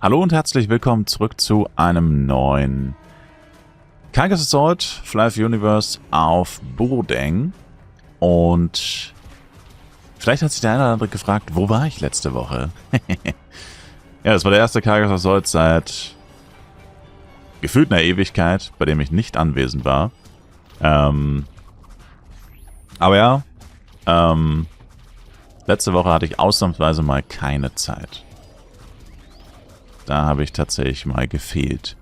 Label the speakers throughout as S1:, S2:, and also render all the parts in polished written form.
S1: Hallo und herzlich willkommen zurück zu einem neuen Kaigas Assault Fly Universe auf Burudeng. Und vielleicht hat sich der eine oder andere gefragt, wo war ich letzte Woche? Ja, das war der erste Kaigas Assault seit gefühlt einer Ewigkeit, bei dem ich nicht anwesend war. Aber ja, letzte Woche hatte ich ausnahmsweise mal keine Zeit. Da habe ich tatsächlich mal gefehlt.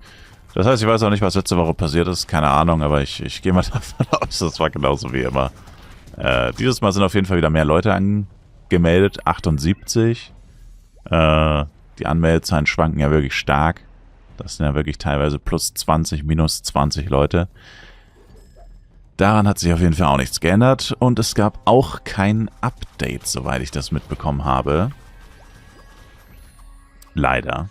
S1: Das heißt, ich weiß auch nicht, was letzte Woche passiert ist. Keine Ahnung, aber ich gehe mal davon aus, das war genauso wie immer. Dieses Mal sind auf jeden Fall wieder mehr Leute angemeldet. 78. Die Anmeldezahlen schwanken ja wirklich stark. Das sind ja wirklich teilweise plus 20, minus 20 Leute. Daran hat sich auf jeden Fall auch nichts geändert. Und es gab auch kein Update, soweit ich das mitbekommen habe. Leider.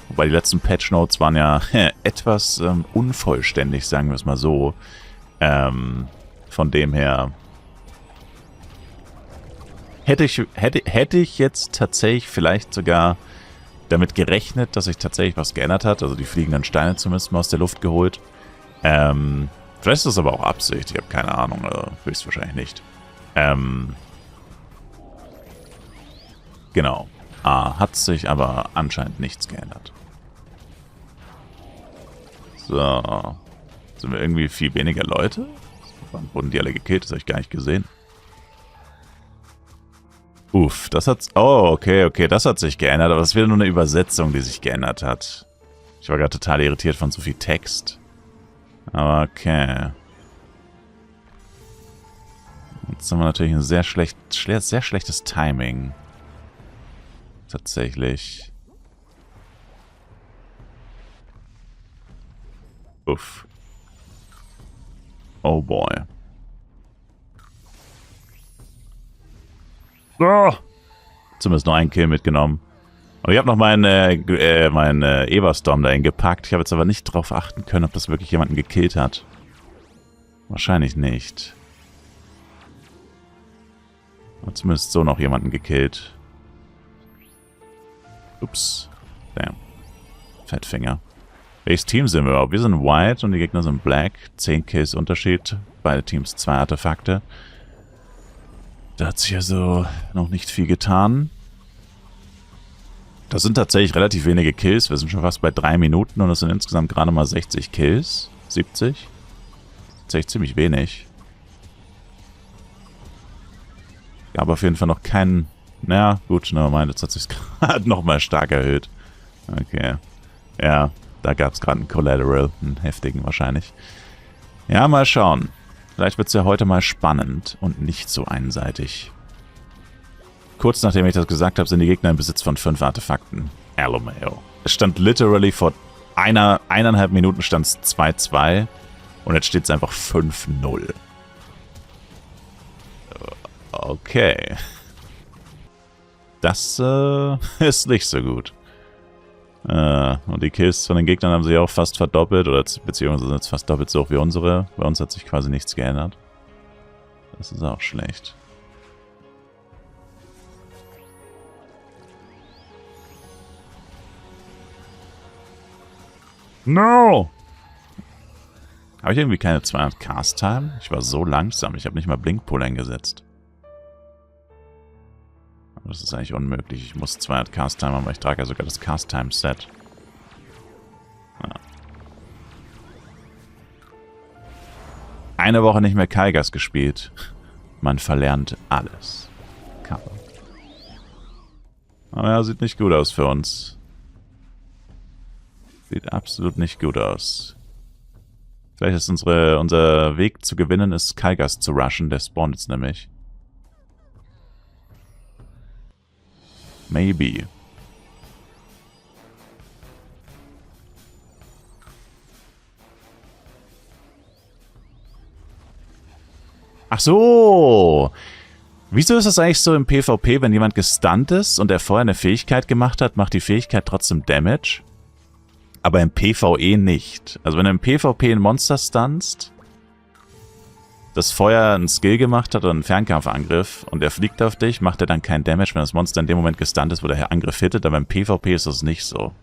S1: Wobei die letzten Patch Notes waren ja etwas unvollständig, sagen wir es mal so. Von dem her hätte ich jetzt tatsächlich vielleicht sogar damit gerechnet, dass sich tatsächlich was geändert hat. Also die fliegenden Steine zumindest mal aus der Luft geholt. Vielleicht ist das aber auch Absicht. Ich habe keine Ahnung. Also höchstwahrscheinlich nicht. Genau. Hat sich aber anscheinend nichts geändert. So. Sind wir irgendwie viel weniger Leute? Wann wurden die alle gekillt? Das habe ich gar nicht gesehen. Uff, das hat's... Oh, okay, das hat sich geändert. Aber das ist wieder nur eine Übersetzung, die sich geändert hat. Ich war gerade total irritiert von so viel Text. Aber okay. Jetzt haben wir natürlich ein sehr schlechtes Timing. Tatsächlich. Uff. Oh boy. Oh! Zumindest nur einen Kill mitgenommen. Und ich habe noch meinen Everstorm dahin gepackt. Ich habe jetzt aber nicht drauf achten können, ob das wirklich jemanden gekillt hat. Wahrscheinlich nicht. Aber zumindest so noch jemanden gekillt. Ups. Damn. Fettfinger. Welches Team sind wir überhaupt? Wir sind White und die Gegner sind Black. 10 Kills Unterschied. Beide Teams 2 Artefakte. Da hat sich also noch nicht viel getan. Das sind tatsächlich relativ wenige Kills. Wir sind schon fast bei 3 Minuten und es sind insgesamt gerade mal 60 Kills. 70. Tatsächlich ziemlich wenig. Gab auf jeden Fall noch keinen... Na gut, nevermind, jetzt hat sich gerade nochmal stark erhöht. Okay. Ja, da gab es gerade einen Collateral, einen heftigen wahrscheinlich. Ja, mal schauen. Vielleicht wird es ja heute mal spannend und nicht so einseitig. Kurz nachdem ich das gesagt habe, sind die Gegner im Besitz von 5 Artefakten. LMAO. Es stand literally vor 1,5 Minuten stand es 2-2 und jetzt steht es einfach 5-0. Okay. Das ist nicht so gut. Und die Kills von den Gegnern haben sich auch fast verdoppelt, oder beziehungsweise sind jetzt fast doppelt so hoch wie unsere. Bei uns hat sich quasi nichts geändert. Das ist auch schlecht. No! Habe ich irgendwie keine 200 Cast-Time? Ich war so langsam, ich habe nicht mal Blinkpool eingesetzt. Das ist eigentlich unmöglich. Ich muss 200 Cast-Time haben, aber ich trage ja sogar das Cast-Time-Set. Ja. Eine Woche nicht mehr Kaigas gespielt. Man verlernt alles. Cover. Aber ja, sieht nicht gut aus für uns. Sieht absolut nicht gut aus. Vielleicht ist unser Weg zu gewinnen, ist Kaigas zu rushen. Der spawnt jetzt nämlich. Maybe. Ach so. Wieso ist das eigentlich so im PvP, wenn jemand gestunt ist und er vorher eine Fähigkeit gemacht hat, macht die Fähigkeit trotzdem Damage? Aber im PvE nicht. Also wenn du im PvP ein Monster stunst, das Feuer einen Skill gemacht hat oder einen Fernkampfangriff und er fliegt auf dich, macht er dann keinen Damage, wenn das Monster in dem Moment gestunt ist, wo der Angriff hittet, aber im PvP ist das nicht so.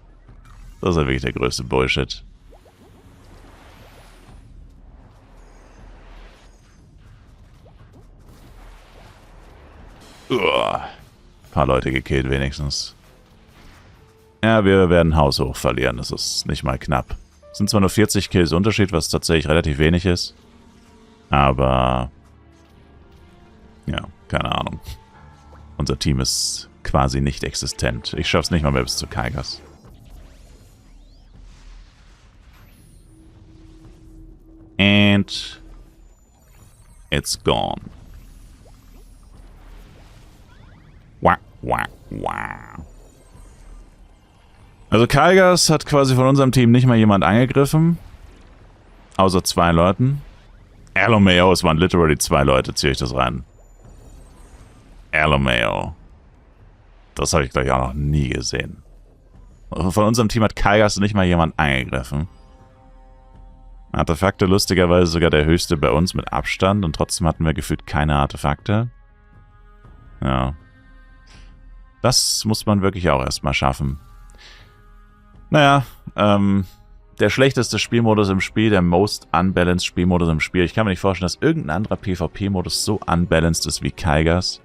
S1: Das ist ja wirklich der größte Bullshit. Ein paar Leute gekillt wenigstens. Ja, wir werden haushoch verlieren, das ist nicht mal knapp. Es sind zwar nur 40 Kills Unterschied, was tatsächlich relativ wenig ist. Aber... ja, keine Ahnung. Unser Team ist quasi nicht existent. Ich schaff's nicht mal mehr bis zu Kaigas. And... it's gone. Wah, wah, wah. Also Kaigas hat quasi von unserem Team nicht mal jemand angegriffen. Außer 2 Leuten. Alomeo, es waren literally 2 Leute, ziehe ich das rein. Alomeo. Das habe ich, glaube ich, auch noch nie gesehen. Von unserem Team hat Kaigas nicht mal jemand angegriffen. Artefakte lustigerweise sogar der höchste bei uns mit Abstand und trotzdem hatten wir gefühlt keine Artefakte. Ja. Das muss man wirklich auch erstmal schaffen. Naja, der schlechteste Spielmodus im Spiel, der most unbalanced Spielmodus im Spiel. Ich kann mir nicht vorstellen, dass irgendein anderer PvP-Modus so unbalanced ist wie Kaigas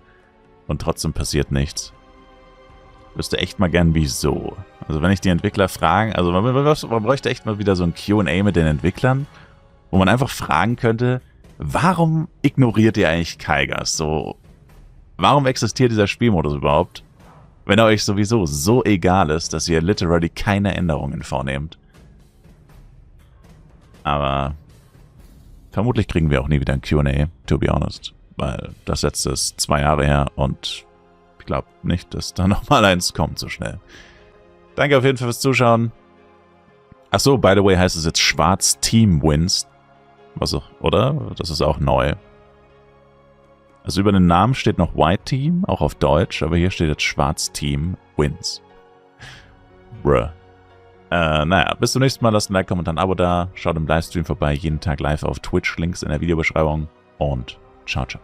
S1: und trotzdem passiert nichts. Ich wüsste echt mal gern, wieso. Also wenn ich die Entwickler fragen, also man bräuchte echt mal wieder so ein Q&A mit den Entwicklern, wo man einfach fragen könnte, warum ignoriert ihr eigentlich Kaigas? So, warum existiert dieser Spielmodus überhaupt? Wenn er euch sowieso so egal ist, dass ihr literally keine Änderungen vornehmt. Aber vermutlich kriegen wir auch nie wieder ein Q&A, to be honest. Weil das letzte ist 2 Jahre her und ich glaube nicht, dass da nochmal eins kommt so schnell. Danke auf jeden Fall fürs Zuschauen. Achso, by the way heißt es jetzt Schwarz Team Wins. Was auch, oder? Das ist auch neu. Also über den Namen steht noch White Team, auch auf Deutsch, aber hier steht jetzt Schwarz Team Wins. Bruh. Naja, bis zum nächsten Mal. Lasst ein Like, Kommentar, ein Abo da. Schaut im Livestream vorbei, jeden Tag live auf Twitch. Links in der Videobeschreibung. Und ciao, ciao.